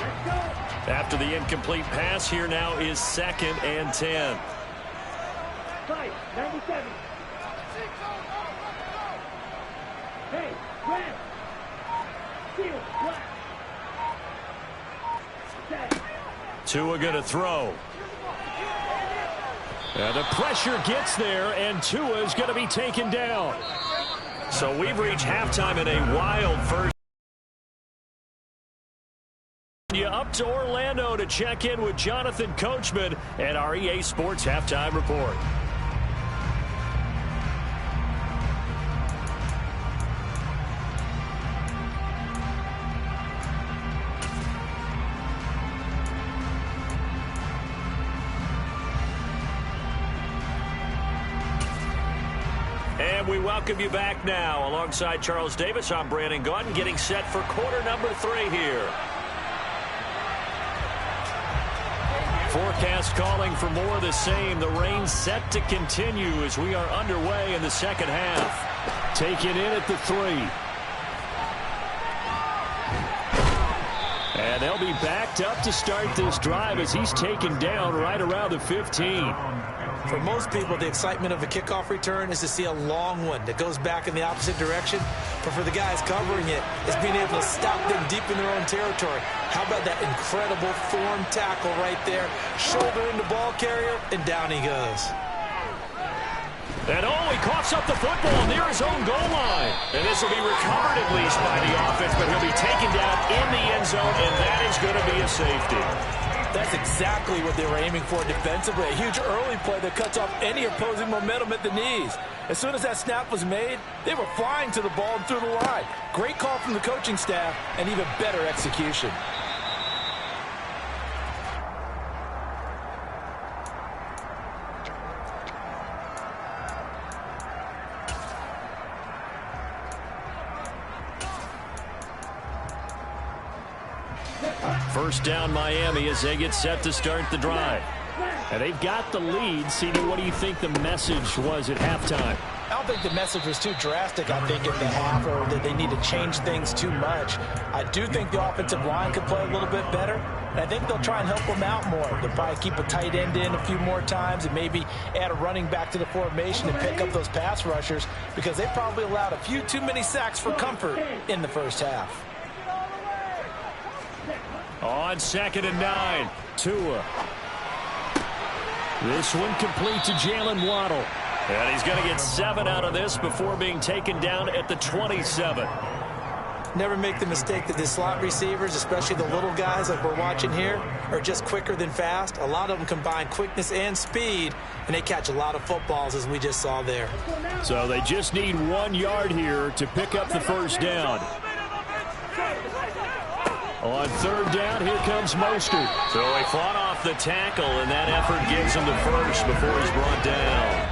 After the incomplete pass, here now is 2nd and 10. 97. Hey, red. Field, black. Tua going to throw. And the pressure gets there, and Tua is going to be taken down. So we've reached halftime in a wild first. Up to Orlando to check in with Jonathan Coachman at our EA Sports Halftime Report. And we welcome you back now. Alongside Charles Davis, I'm Brandon Gaudin, getting set for quarter number 3 here. Forecast calling for more of the same. The rain set to continue as we are underway in the second half. Taken in at the 3. And they'll be backed up to start this drive as he's taken down right around the 15. For most people, the excitement of a kickoff return is to see a long one that goes back in the opposite direction. But for the guys covering it, it's being able to stop them deep in their own territory. How about that incredible form tackle right there? Shoulder into ball carrier, and down he goes. And he coughs up the football near his own goal line. And this will be recovered at least by the offense, but he'll be taken down in the end zone, and that is going to be a safety. That's exactly what they were aiming for defensively. A huge early play that cuts off any opposing momentum at the knees. As soon as that snap was made, they were flying to the ball and through the line. Great call from the coaching staff and even better execution. First down Miami as they get set to start the drive. And they've got the lead. CD, what do you think the message was at halftime? I don't think the message was too drastic, I think, at the half, or that they need to change things too much. I do think the offensive line could play a little bit better, and I think they'll try and help them out more. They'll probably keep a tight end in a few more times and maybe add a running back to the formation and pick up those pass rushers because they probably allowed a few too many sacks for comfort in the first half. On 2nd and 9, Tua. This one complete to Jalen Waddle. And he's going to get 7 out of this before being taken down at the 27. Never make the mistake that the slot receivers, especially the little guys like we're watching here, are just quicker than fast. A lot of them combine quickness and speed, and they catch a lot of footballs, as we just saw there. So they just need 1 yard here to pick up the first down. On 3rd down, here comes Mostert. So he fought off the tackle, and that effort gives him the first before he's brought down.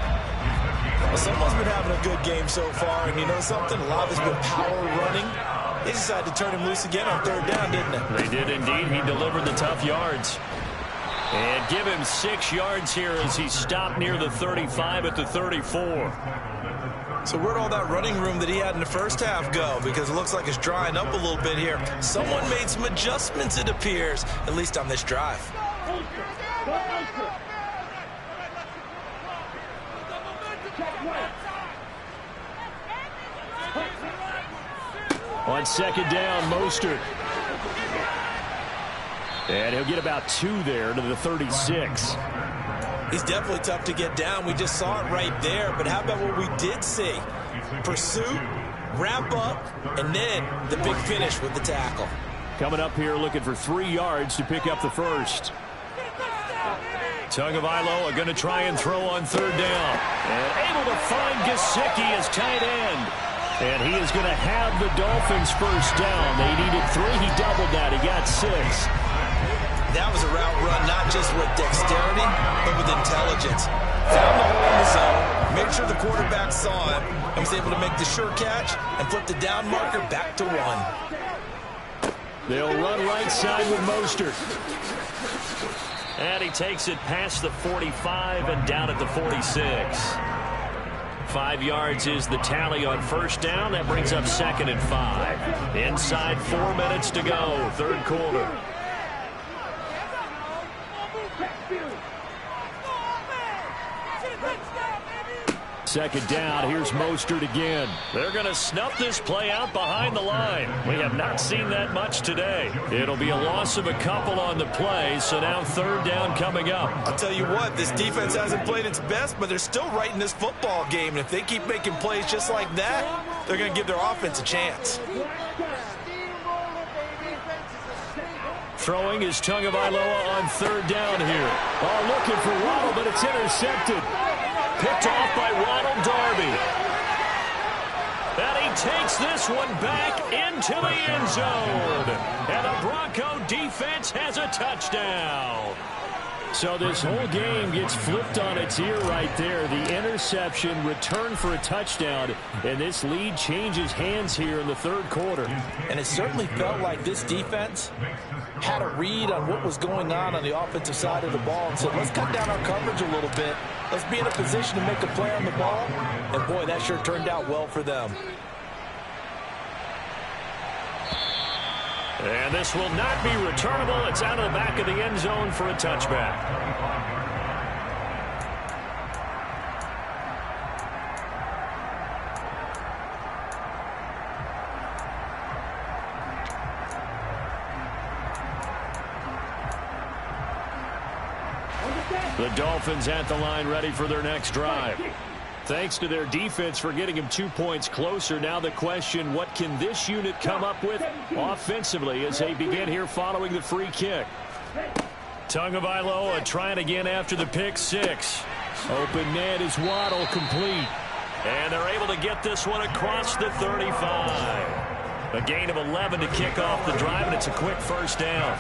Well, someone's been having a good game so far, and you know something? A lot of it's been power running. They decided to turn him loose again on 3rd down, didn't they? They did indeed. He delivered the tough yards. And give him 6 yards here as he stopped near the 35 at the 34. So where'd all that running room that he had in the first half go? Because it looks like it's drying up a little bit here. Someone made some adjustments, it appears, at least on this drive. On 2nd down, Mostert. And he'll get about 2 there to the 36. He's definitely tough to get down. We just saw it right there. But how about what we did see? Pursuit, wrap up, and then the big finish with the tackle. Coming up here looking for 3 yards to pick up the first. Tagovailoa going to try and throw on 3rd down. And able to find Gesicki as tight end. And he is going to have the Dolphins first down. They needed 3. He doubled that. He got 6. That was a route run not just with dexterity, but with intelligence. Found the hole in the zone, made sure the quarterback saw him, and was able to make the sure catch and flip the down marker back to 1. They'll run right side with Mostert. And he takes it past the 45 and down at the 46. 5 yards is the tally on first down. That brings up 2nd and 5. Inside 4 minutes to go, 3rd quarter. Second down, here's Mostert again. They're going to snuff this play out behind the line. We have not seen that much today. It'll be a loss of a couple on the play, so now third down coming up. I'll tell you what, this defense hasn't played its best, but they're still right in this football game. And if they keep making plays just like that, they're going to give their offense a chance. Throwing is Tagovailoa on third down here. Oh, looking for Waddle, but it's intercepted. Picked off by Ronald Darby. And he takes this one back into the end zone. And the Bronco defense has a touchdown. So this whole game gets flipped on its ear right there. The interception, return for a touchdown, and this lead changes hands here in the third quarter. And it certainly felt like this defense had a read on what was going on the offensive side of the ball and said, let's cut down our coverage a little bit. Let's be in a position to make a play on the ball. And, boy, that sure turned out well for them. And this will not be returnable. It's out of the back of the end zone for a touchback. The Dolphins at the line, ready for their next drive. Thanks to their defense for getting him 2 points closer. Now the question, what can this unit come up with offensively as they begin here following the free kick? Tagovailoa trying again after the pick six. Open man is Waddle, complete. And they're able to get this one across the 35. A gain of 11 to kick off the drive, and it's a quick first down.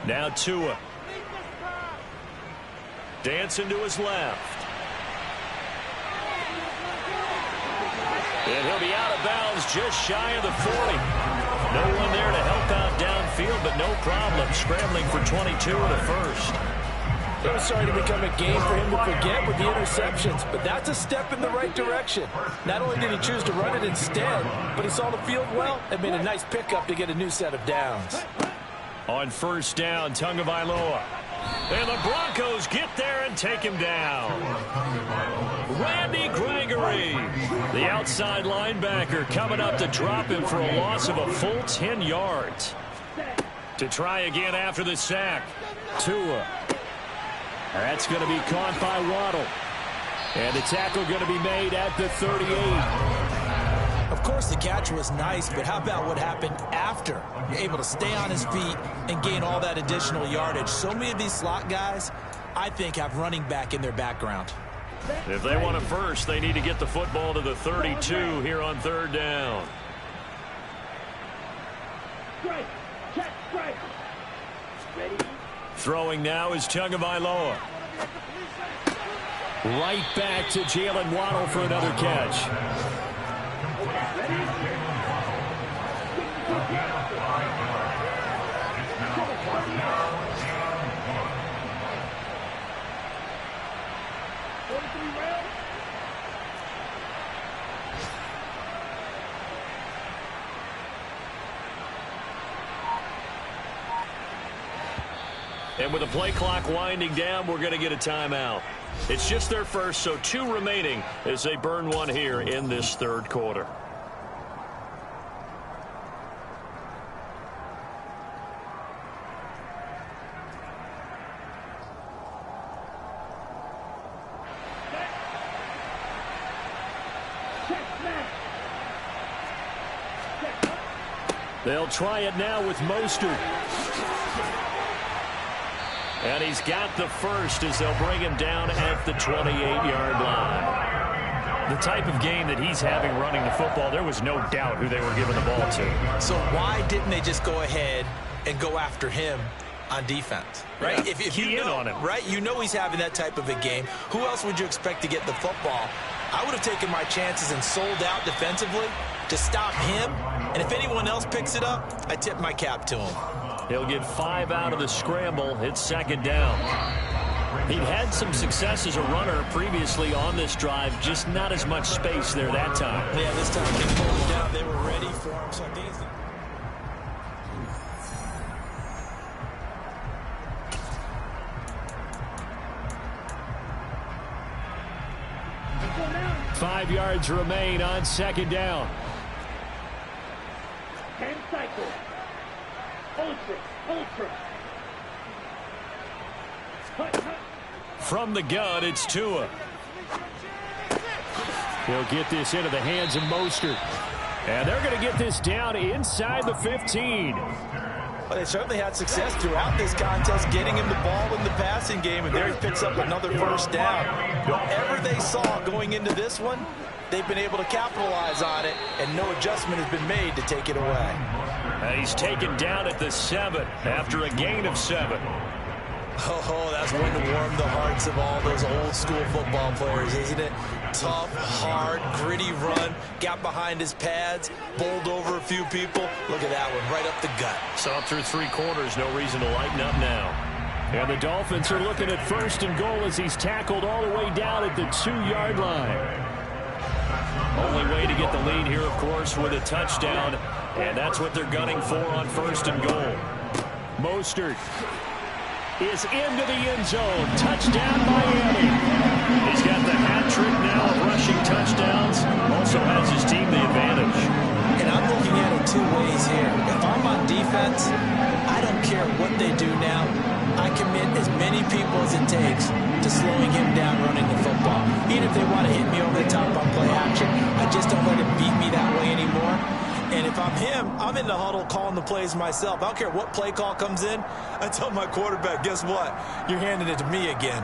Now Tua. Dancing to his left. And he'll be out of bounds just shy of the 40. No one there to help out downfield, but no problem. Scrambling for 22 and a first. It was starting to become a game for him to forget with the interceptions, but that's a step in the right direction. Not only did he choose to run it instead, but he saw the field well and made a nice pickup to get a new set of downs. On first down, Tagovailoa. And the Broncos get there and take him down. Randy Gregory, the outside linebacker, coming up to drop him for a loss of a full 10 yards. To try again after the sack. Tua. That's going to be caught by Waddle. And the tackle going to be made at the 38. Of course, the catch was nice, but how about what happened after? You're able to stay on his feet and gain all that additional yardage. So many of these slot guys, I think, have running back in their background. If they want a first, they need to get the football to the 32 here on third down. Throwing now is Tagovailoa. Right back to Jalen Waddle for another catch. And with the play clock winding down, we're going to get a timeout. It's just their first, so 2 remaining as they burn one here in this third quarter. They'll try it now with Mostert. And he's got the first as they'll bring him down at the 28-yard line. The type of game that he's having running the football, there was no doubt who they were giving the ball to. So why didn't they just go ahead and go after him on defense? Right? Yeah, if you know, on him. right? You know he's having that type of a game. Who else would you expect to get the football? I would have taken my chances and sold out defensively to stop him. And if anyone else picks it up, I tip my cap to him. He'll get 5 out of the scramble. It's second down. He'd had some success as a runner previously on this drive, just not as much space there that time. Yeah, this time they pulled it down. They were ready for him. So I think yards remain on second down. 10 cycles. Ultra. Hut. From the gun, it's Tua. He'll get this into the hands of Mostert. And they're going to get this down inside the 15. Well, they certainly had success throughout this contest getting him the ball in the passing game, and there he picks up another first down. Whatever they saw going into this one, they've been able to capitalize on it, and no adjustment has been made to take it away. He's taken down at the 7 after a gain of 7. Oh, that's one to warm the hearts of all those old school football players, isn't it? Tough, hard, gritty run, got behind his pads, bowled over a few people. Look at that one, right up the gut. So through 3 quarters, no reason to lighten up now. And the Dolphins are looking at 1st and goal as he's tackled all the way down at the 2-yard line. Only way to get the lead here, of course, with a touchdown, and that's what they're gunning for on 1st and goal. Mostert is into the end zone. Touchdown, Miami. He's got the hat trick now of rushing touchdowns. Also has his team the advantage. And I'm looking at it 2 ways here. If I'm on defense, I don't care what they do now. I commit as many people as it takes to slowing him down running the football. Even if they want to hit me over the top on play action, I just don't let him beat me that way anymore. And if I'm him, I'm in the huddle calling the plays myself. I don't care what play call comes in. I tell my quarterback, guess what? You're handing it to me again.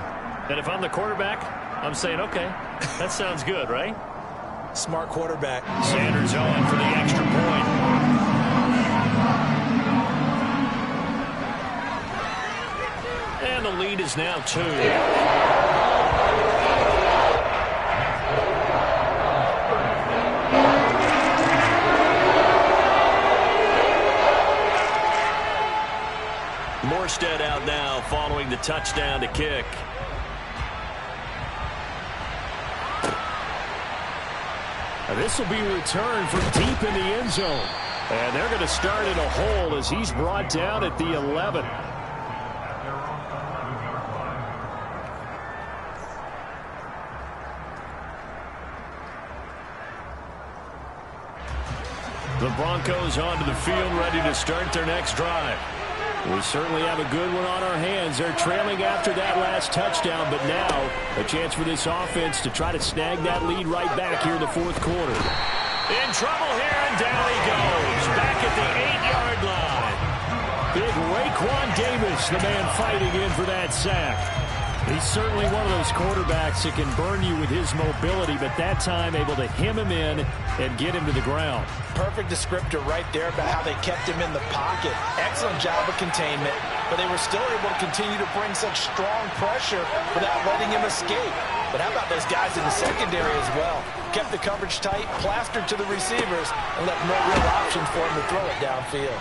And if I'm the quarterback, I'm saying, okay, that sounds good, right? Smart quarterback. Sanders on for the extra point. And the lead is now 2. Morstead out now following the touchdown to kick. This will be returned from deep in the end zone. And they're going to start in a hole as he's brought down at the 11. The Broncos onto the field, ready to start their next drive. We certainly have a good one on our hands. They're trailing after that last touchdown, but now a chance for this offense to try to snag that lead right back here in the 4th quarter. In trouble here, and down he goes. Back at the 8-yard line. Big Raekwon Davis, the man fighting in for that sack. He's certainly one of those quarterbacks that can burn you with his mobility, but that time able to hem him in and get him to the ground. Perfect descriptor right there about how they kept him in the pocket. Excellent job of containment, but they were still able to continue to bring such strong pressure without letting him escape. But how about those guys in the secondary as well? Kept the coverage tight, plastered to the receivers, and left no real option for him to throw it downfield.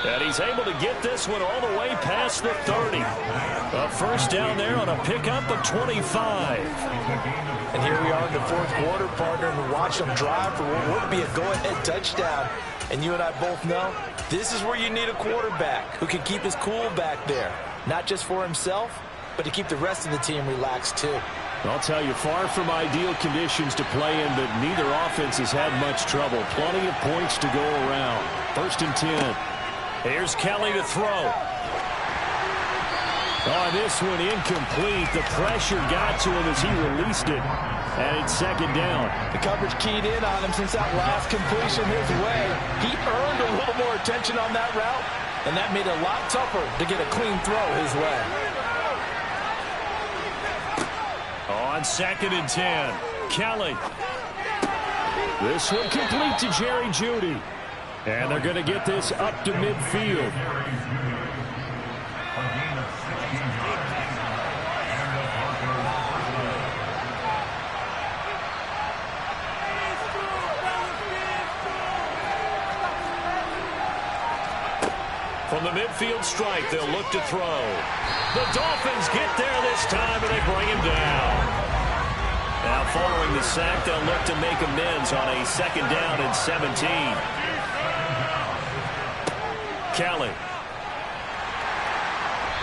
And he's able to get this one all the way past the 30. A first down there on a pickup of 25. And here we are in the 4th quarter, partner, and watch them drive for what would be a go-ahead touchdown. And you and I both know this is where you need a quarterback who can keep his cool back there. Not just for himself, but to keep the rest of the team relaxed too. I'll tell you, far from ideal conditions to play in, but neither offense has had much trouble. Plenty of points to go around. 1st and 10. Here's Kelly to throw. Oh, this one incomplete. The pressure got to him as he released it. And it's 2nd down. The coverage keyed in on him since that last completion his way. He earned a little more attention on that route, and that made it a lot tougher to get a clean throw his way. On 2nd and 10, Kelly. This one complete to Jerry Jeudy. And they're going to get this up to midfield. From the midfield strike, they'll look to throw. The Dolphins get there this time, and they bring him down. Now, following the sack, they'll look to make amends on a 2nd down and 17. Kelly.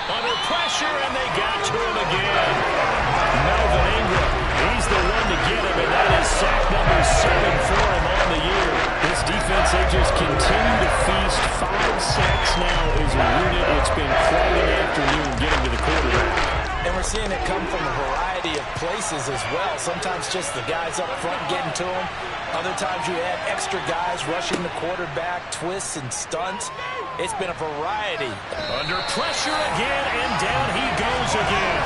Under pressure, and they got to him again. Melvin Ingram, he's the one to get him, and that is sack number 7 for him on the year. This defense, they just continue to feast. 5 sacks now as a unit. It's been quite an afternoon getting to the quarterback. And we're seeing it come from a variety of places as well. Sometimes just the guys up front getting to him. Other times you add extra guys rushing the quarterback, twists and stunts. It's been a variety. Under pressure again, and down he goes again.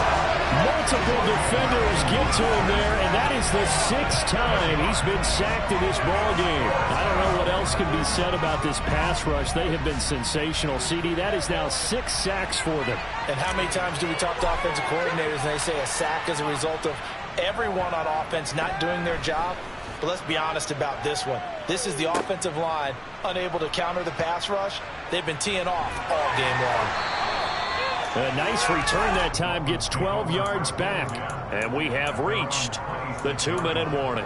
Multiple defenders get to him there, and that is the 6th time he's been sacked in this ballgame. I don't know what else can be said about this pass rush. They have been sensational. CD, that is now 6 sacks for them. And how many times do we talk to offensive coordinators and they say a sack is a result of everyone on offense not doing their job? But let's be honest about this one. This is the offensive line unable to counter the pass rush. They've been teeing off all game long. A nice return that time, gets 12 yards back. And we have reached the 2-minute warning.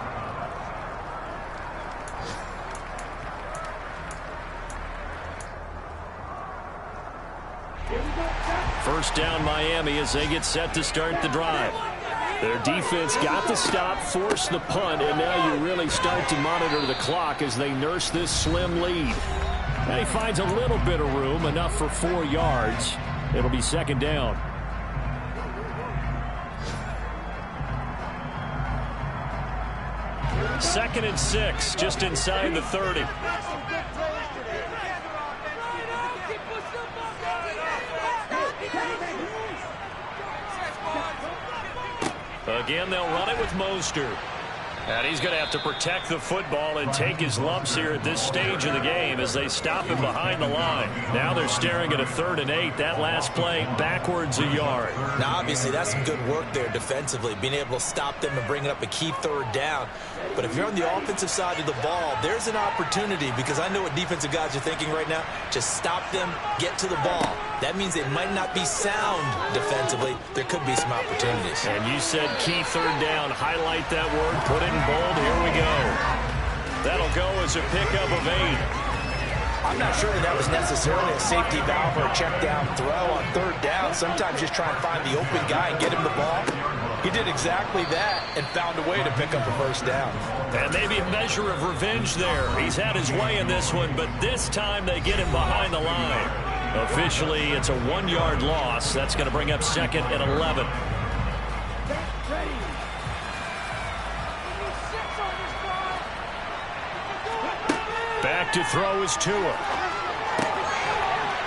First down Miami as they get set to start the drive. Their defense got the stop, forced the punt, and now you really start to monitor the clock as they nurse this slim lead. Now he finds a little bit of room, enough for 4 yards. It'll be second down. Second and 6, just inside the 30. Again, they'll run it with Mostert. And he's going to have to protect the football and take his lumps here at this stage of the game as they stop him behind the line. Now they're staring at a 3rd and 8. That last play backwards a yard. Now, obviously, that's some good work there defensively, being able to stop them and bring up a key 3rd down. But if you're on the offensive side of the ball, there's an opportunity, because I know what defensive guys are thinking right now. Just stop them, get to the ball. That means they might not be sound defensively. There could be some opportunities. And you said key 3rd down. Highlight that word. Put it in bold. Here we go. That'll go as a pickup of 8. I'm not sure that was necessarily a safety valve or a check down throw on 3rd down. Sometimes just try and find the open guy and get him the ball. He did exactly that and found a way to pick up a 1st down. And maybe a measure of revenge there. He's had his way in this one, but this time they get him behind the line. Officially, it's a 1-yard loss. That's going to bring up 2nd and 11. Back to throw is Tua.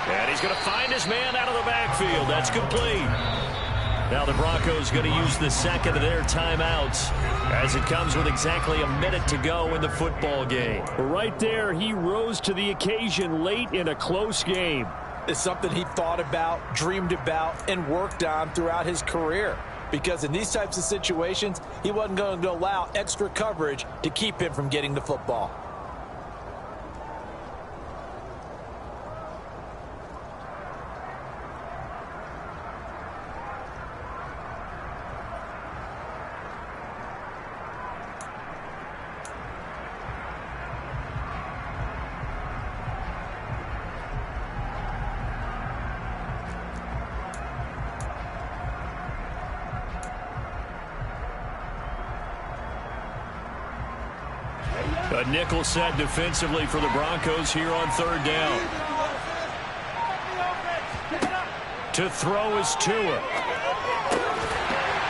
And he's going to find his man out of the backfield. That's complete. Now the Broncos going to use the 2nd of their timeouts as it comes with exactly a minute to go in the football game. Right there, he rose to the occasion late in a close game. It's something he thought about, dreamed about, and worked on throughout his career. Because in these types of situations, he wasn't going to allow extra coverage to keep him from getting the football. A nickel set defensively for the Broncos here on 3rd down. To throw is Tua.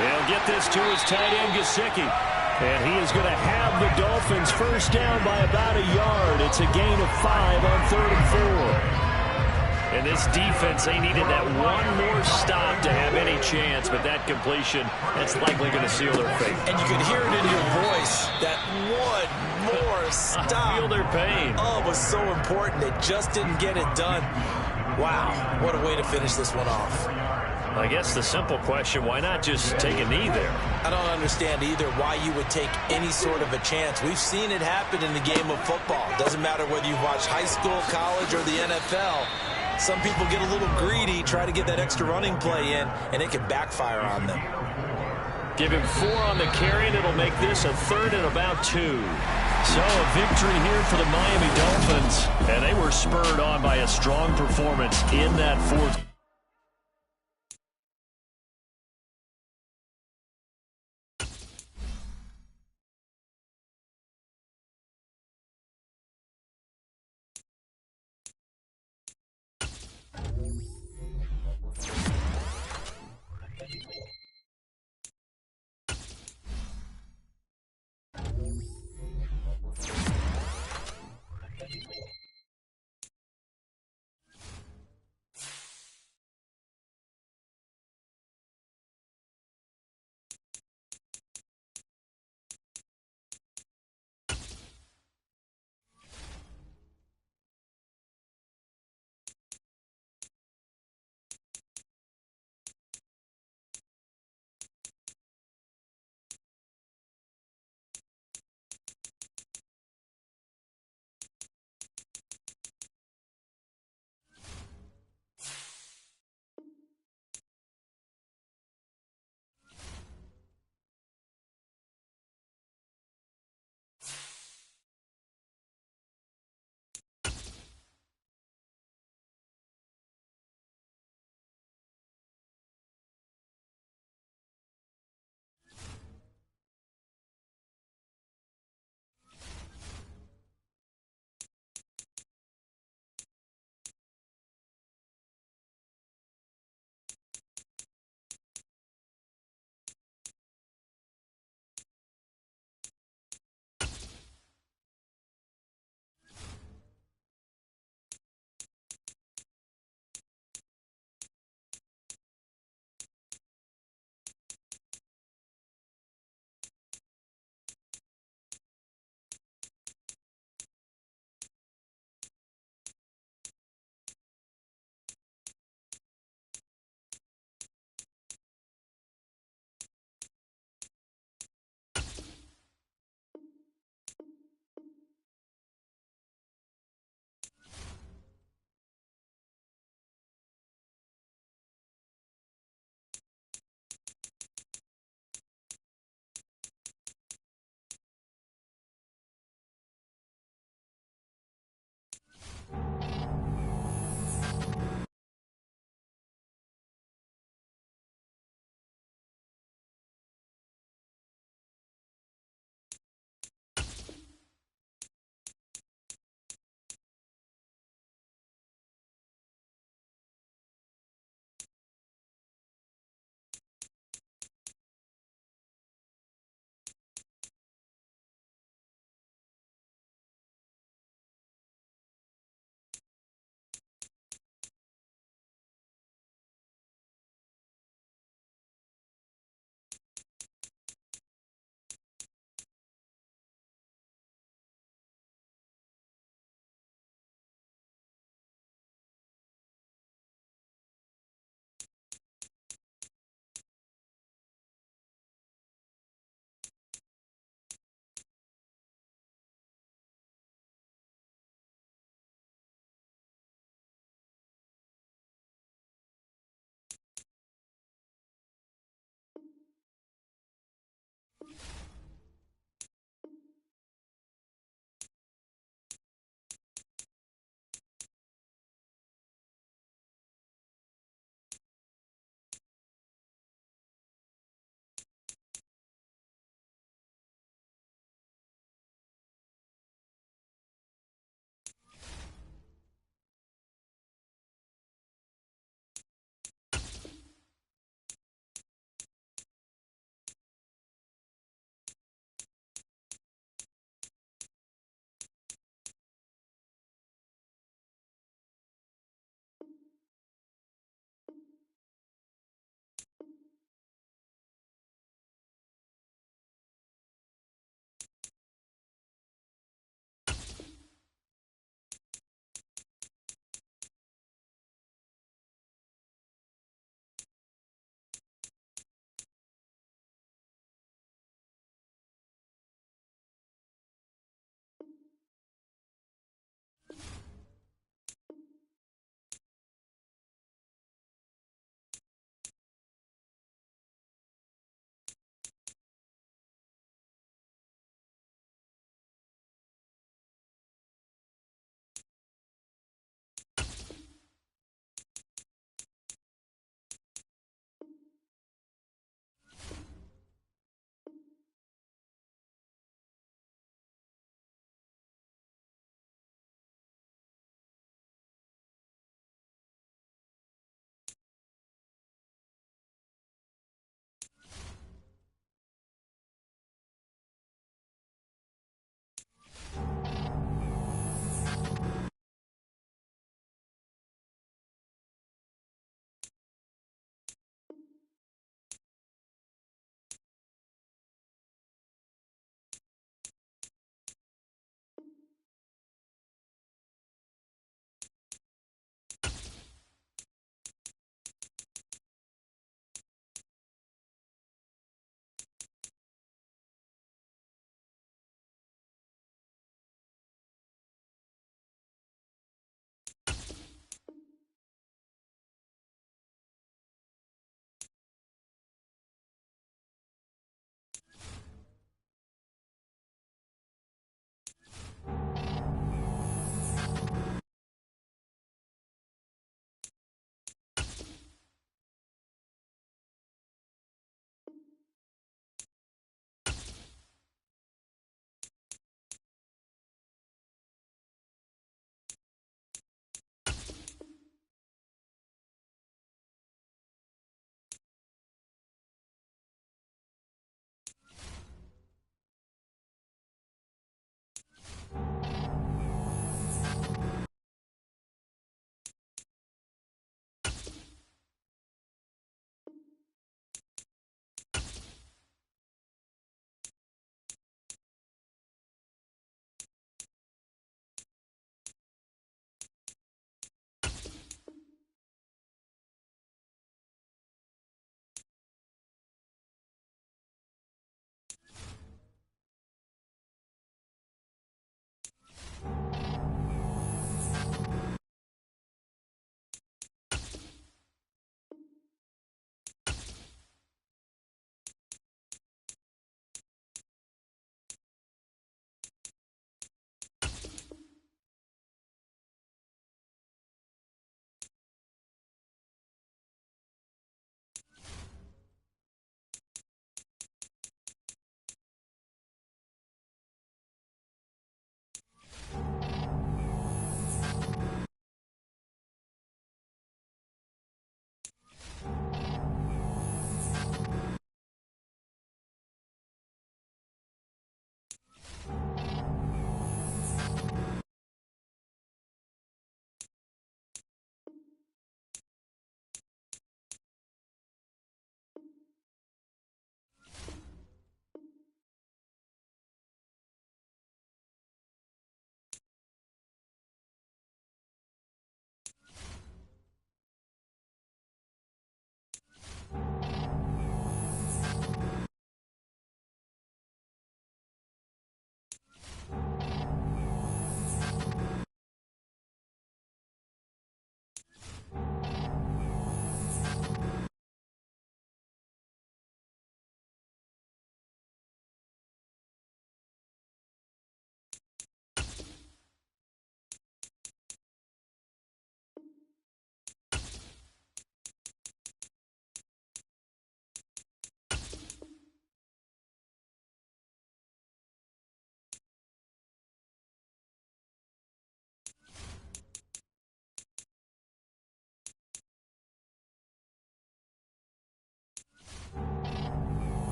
They'll get this to his tight end, Gesicki. And he is going to have the Dolphins 1st down by about a yard. It's a gain of 5 on 3rd and 4. And this defense, they needed that one more stop to have any chance, but that completion, that's likely going to seal their fate. And you could hear it in your voice, that one more stop. I feel their pain. Oh, it was so important. They just didn't get it done. Wow, what a way to finish this one off. I guess the simple question, why not just take a knee there? I don't understand either why you would take any sort of a chance. We've seen it happen in the game of football. Doesn't matter whether you've watched high school, college, or the NFL. Some people get a little greedy, try to get that extra running play in, and it can backfire on them. Give him 4 on the carry, and it'll make this a 3rd and about 2. So a victory here for the Miami Dolphins, and they were spurred on by a strong performance in that 4th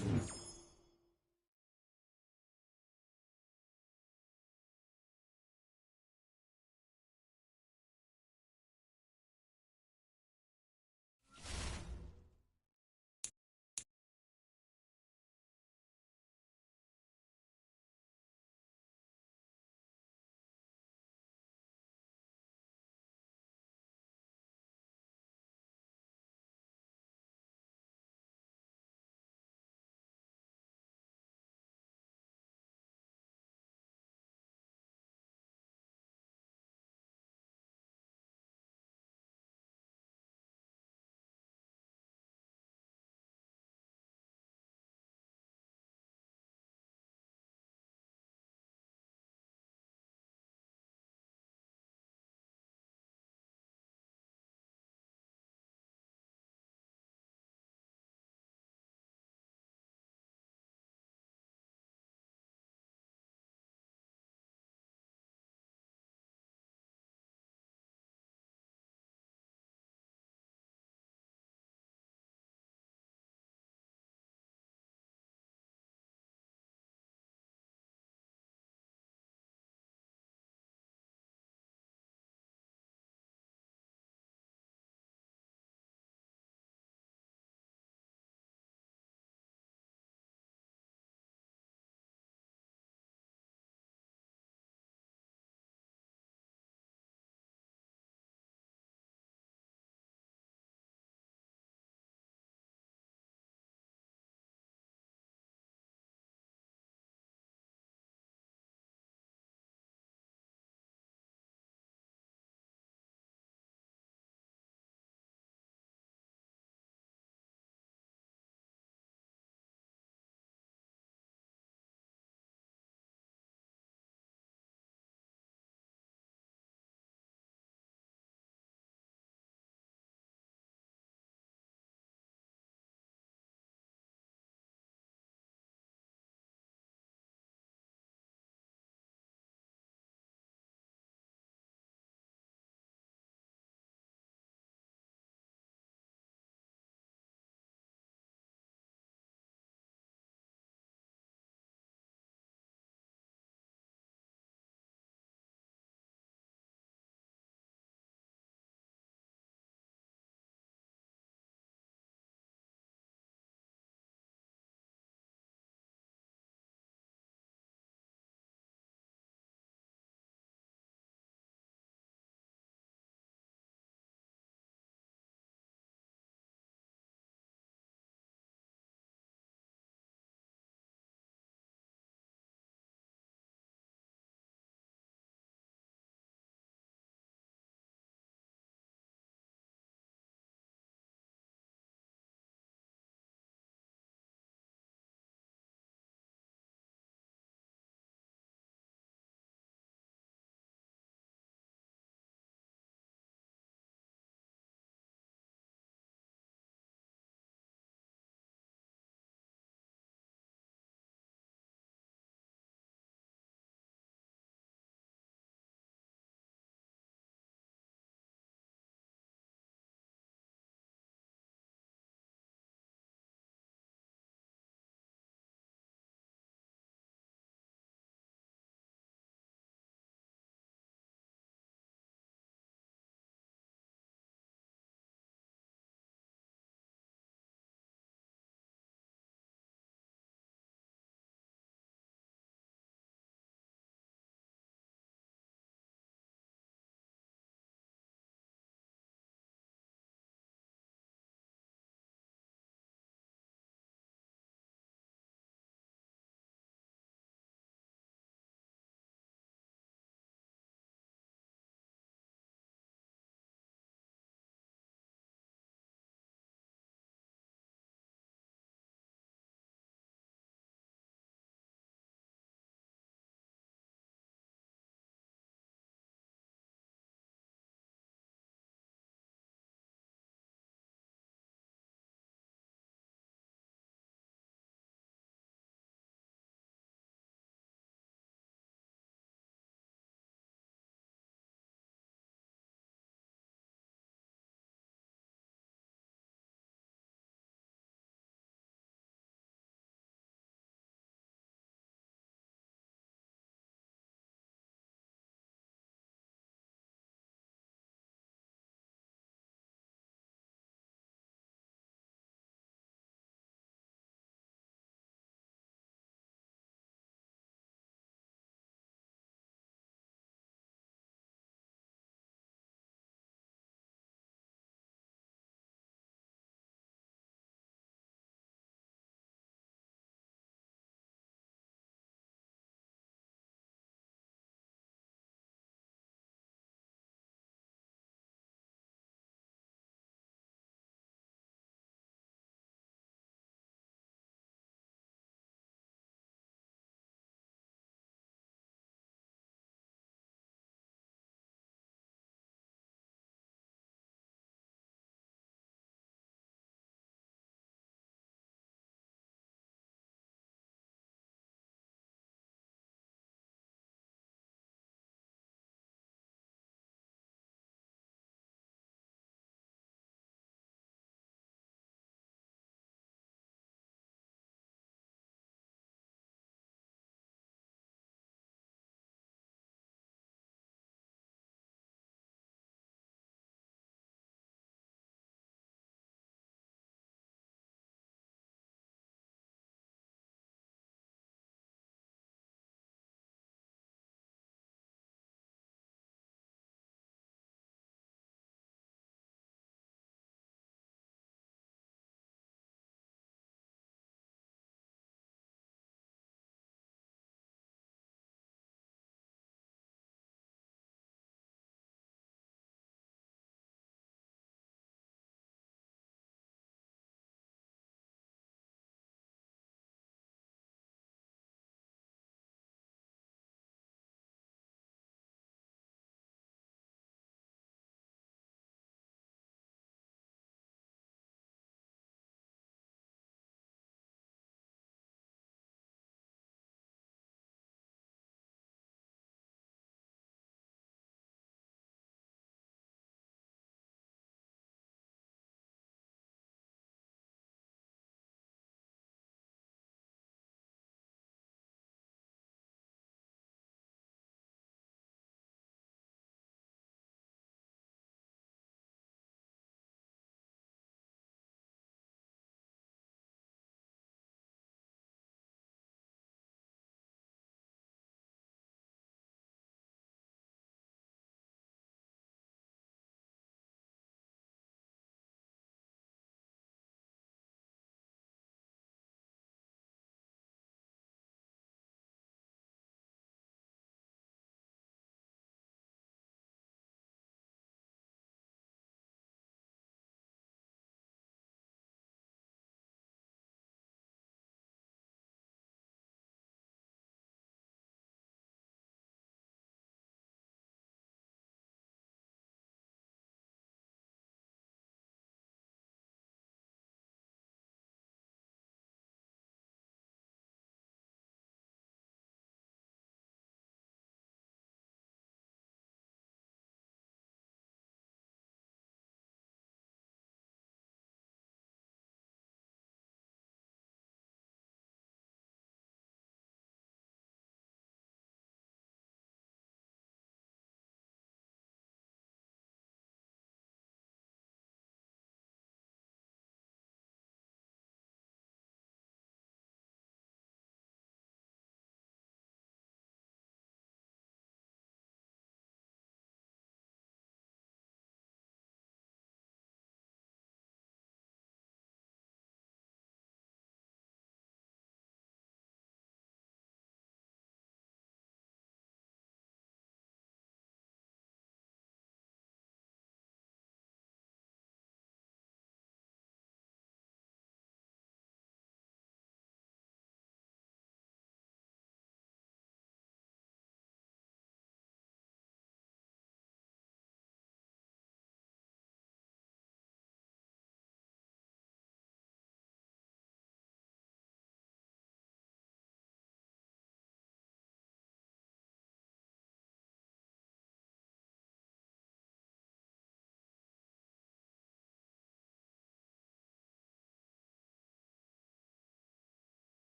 it.